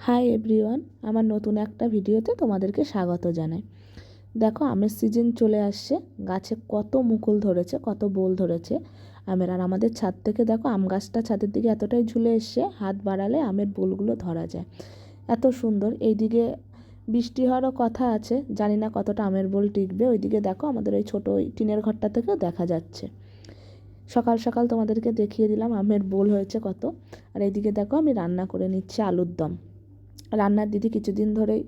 Hi everyone, আমার নতুন একটা ভিডিওতে তোমাদেরকে স্বাগত জানাই। দেখো, আমের সিজন চলে আসছে। গাছে কত মুকুল ধরেছে, কত বোল ধরেছে আমের। আর আমাদের ছাদ থেকে দেখো, আম গাছটা ছাদের দিকে এতটাই ঝুলে এসছে, হাত বাড়ালে আমের বোলগুলো ধরা যায়। এত সুন্দর। এইদিকে বৃষ্টি হওয়ারও কথা আছে, জানি না কতটা আমের বোল টিকবে। ওইদিকে দেখো, আমাদের ওই ছোটো ওই টিনের ঘরটা থেকেও দেখা যাচ্ছে। সকাল সকাল তোমাদেরকে দেখিয়ে দিলাম আমের বোল হয়েছে কত। আর এইদিকে দেখো, আমি রান্না করে নিচ্ছি আলুর দম। রান্নার দিদি কিছুদিন ধরেই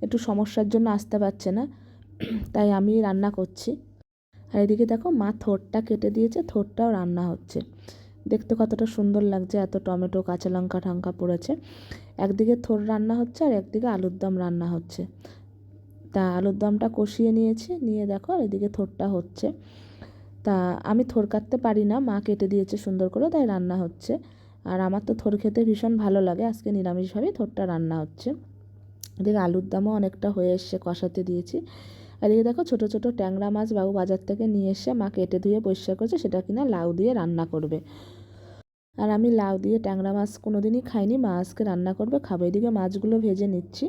একটু সমস্যার জন্য আসতে পারছে না, তাই আমি রান্না করছি। আর এদিকে দেখো, মা থোড়টা কেটে দিয়েছে, থোড়টাও রান্না হচ্ছে। দেখতে কতটা সুন্দর লাগছে, এত টমেটো কাঁচা লঙ্কা ঠাঙ্কা পড়েছে। একদিকে থোড় রান্না হচ্ছে আর একদিকে আলুর দম রান্না হচ্ছে। তা আলুর দমটা কষিয়ে নিয়েছি, নিয়ে দেখো এদিকে থোড়টা হচ্ছে। তা আমি থোড় কাটতে পারি না, মা কেটে দিয়েছে সুন্দর করে, তাই রান্না হচ্ছে। আর আমার তো থোড় খেতে ভীষণ ভালো লাগে, আজকে নিরামিষভাবেই থোড়টা রান্না হচ্ছে। এদিকে আলুর দমও অনেকটা হয়ে এসছে, কষাতে দিয়েছি। এদিকে দেখো, ছোটো ছোটো ট্যাংরা মাছ বাবু বাজার থেকে নিয়ে এসে মা কেটে ধুয়ে পরিষ্কার করেছে, সেটা কিনা লাউ দিয়ে রান্না করবে। আর আমি লাউ দিয়ে ট্যাংরা মাছ কোনো দিনই খাইনি, মা আজকে রান্না করবে, খাবো। এদিকে মাছগুলো ভেজে নিচ্ছি,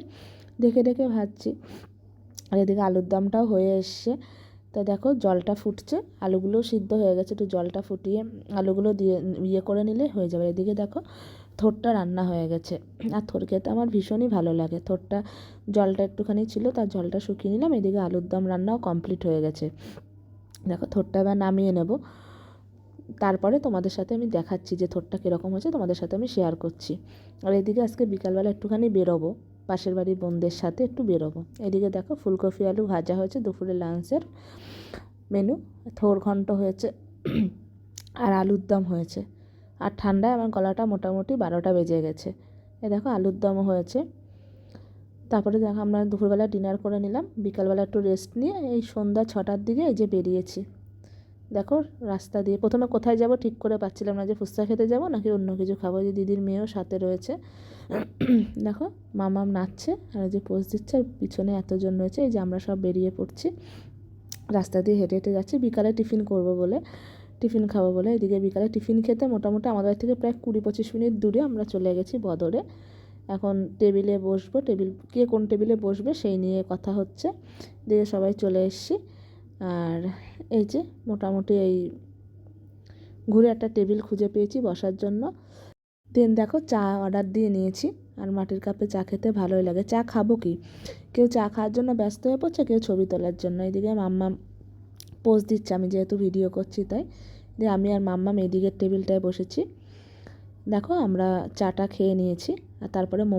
দেখে দেখে ভাজছি। আর এদিকে আলুর দমটাও হয়ে এসছে। তো দেখো, জলটা ফুটছে, আলুগুলোও সিদ্ধ হয়ে গেছে। একটু জলটা ফুটিয়ে আলুগুলো দিয়ে করে নিলে হয়ে যাবে। এদিকে দেখো, থোড়টা রান্না হয়ে গেছে। আর থোড় খেতে আমার ভীষণই ভালো লাগে। থোড়টা জলটা একটুখানি ছিল, তার জলটা শুকিয়ে নিলাম। এদিকে আলুর দম রান্নাও কমপ্লিট হয়ে গেছে। দেখো, থোড়টা এবার নামিয়ে নেব, তারপরে তোমাদের সাথে আমি দেখাচ্ছি যে থোড়টা কীরকম হয়েছে, তোমাদের সাথে আমি শেয়ার করছি। আর এদিকে আজকে বিকালবেলা একটুখানি বেরোবো, পাশের বাড়ির বোনদের সাথে একটু বেরোবো। এদিকে দেখো, ফুলকপি আলু ভাজা হয়েছে, দুপুরে লাঞ্চের মেনু। থোড় ঘন্ট হয়েছে আর আলুর দম হয়েছে। আর ঠান্ডায় আমার গলাটা মোটামুটি 12টা বেজে গেছে। দেখো, আলুর দমও হয়েছে। তারপরে দেখো, আমরা দুপুরবেলা ডিনার করে নিলাম, বিকালবেলা একটু রেস্ট নিয়ে এই সন্ধ্যা 6টার দিকে এই যে বেরিয়েছি। দেখো, রাস্তা দিয়ে প্রথমে কোথায় যাব ঠিক করে পাচ্ছিলাম না, যে ফুচকা খেতে যাব নাকি অন্য কিছু খাবো। যে দিদির মেয়েও সাথে রয়েছে। দেখো, মামাম নাচছে আর যে পোজ দিচ্ছে, আর পিছনে এতজন রয়েছে। এই যে আমরা সব বেরিয়ে পড়ছি, রাস্তা দিয়ে হেঁটে হেঁটে যাচ্ছি বিকালে টিফিন করব বলে, টিফিন খাবো বলে। এদিকে বিকালে টিফিন খেতে মোটামুটি আমাদের থেকে প্রায় 20-25 মিনিট দূরে আমরা চলে গেছি বদরে। এখন টেবিলে বসবো, কে কোন টেবিলে বসবে সেই নিয়ে কথা হচ্ছে। দিয়ে সবাই চলে এসেছি। আর এই যে মোটামুটি এই ঘুরে একটা টেবিল খুঁজে পেয়েছি বসার জন্য। দেন দেখো, চা অর্ডার দিয়ে নিয়েছি। আর মাটির কাপে চা খেতে ভালোই লাগে। চা খাবো কি, কেউ চা খাওয়ার জন্য ব্যস্ত হয়ে পড়ছে, কেউ ছবি তোলার জন্য। এদিকে মাম্মা পোজ দিচ্ছে, আমি যেহেতু ভিডিও করছি তাই। দিয়ে আমি আর মাম্মাম এদিকের টেবিলটায় বসেছি। দেখো, আমরা চাটা খেয়ে নিয়েছি। আর তারপরে মোমো